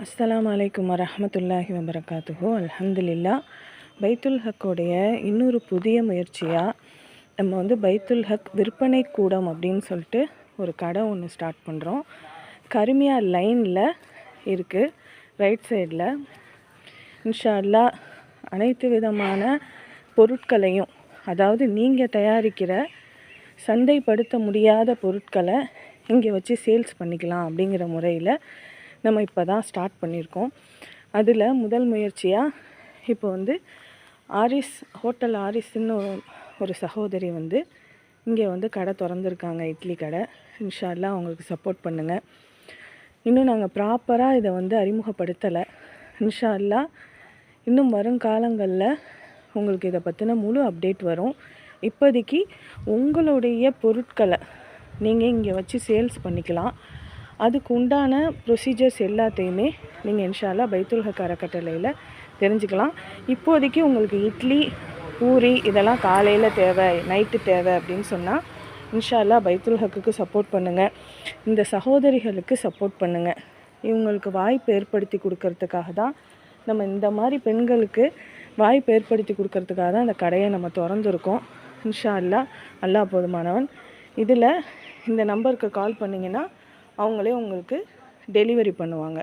அஸ்ஸலாமு அலைக்கும் வரஹ்மத்துல்லாஹி வபரகாத்துஹு. அல்ஹம்துலில்லா. பைத்துல் ஹக்கோடைய இன்னொரு புதிய முயற்சியாக நம்ம வந்து பைத்துல் ஹக் விற்பனை கூடம் அப்படின்னு சொல்லிட்டு ஒரு கடை ஒன்று ஸ்டார்ட் பண்ணுறோம். கருமியா லைனில் இருக்குது, ரைட் சைடில். இன்ஷா அல்லாஹ் அனைத்து விதமான பொருட்களையும், அதாவது நீங்கள் தயாரிக்கிற சந்தைப்படுத்த முடியாத பொருட்களை இங்கே வச்சு சேல்ஸ் பண்ணிக்கலாம் அப்படிங்கிற முறையில் நம்ம இப்போ தான் ஸ்டார்ட் பண்ணியிருக்கோம். அதில் முதல் முயற்சியாக இப்போ வந்து ஆரிஸ் ஹோட்டல் ஆரிஸ்ன்னு ஒரு சகோதரி வந்து இங்கே வந்து கடை திறந்துருக்காங்க, இட்லி கடை. இன்ஷா அல்லாஹ் அவங்களுக்கு சப்போர்ட் பண்ணுங்கள். இன்னும் நாங்கள் ப்ராப்பராக இதை வந்து அறிமுகப்படுத்தலை. இன்ஷா அல்லாஹ் இன்னும் வருங்காலங்களில் உங்களுக்கு இதை பற்றின முழு அப்டேட் வரும். இப்போதைக்கு உங்களுடைய பொருட்களை நீங்கள் இங்கே வச்சு சேல்ஸ் பண்ணிக்கலாம். அதுக்கு உண்டான ப்ரொசீஜர்ஸ் எல்லாத்தையுமே நீங்கள் இன்ஷா அல்லாஹ் பைத்துல் ஹக் அறக்கட்டளையில் தெரிஞ்சுக்கலாம். இப்போதைக்கு உங்களுக்கு இட்லி பூரி இதெல்லாம் காலையில் தேவை, நைட்டு தேவை அப்படின்னு சொன்னால் இன்ஷா அல்லாஹ் பைத்துல் ஹக்குக்கு சப்போர்ட் பண்ணுங்கள். இந்த சகோதரிகளுக்கு சப்போர்ட் பண்ணுங்கள். இவங்களுக்கு வாய்ப்பு ஏற்படுத்தி கொடுக்கறதுக்காக தான் நம்ம இந்த மாதிரி பெண்களுக்கு வாய்ப்பு ஏற்படுத்தி கொடுக்கறதுக்காக தான் இந்த கடையை நம்ம திறந்துருக்கோம். இன்ஷா அல்லாஹ் அல்லாஹ் போதுமானவன். இதில் இந்த நம்பருக்கு கால் பண்ணிங்கன்னா அவங்களே உங்களுக்கு டெலிவரி பண்ணுவாங்க.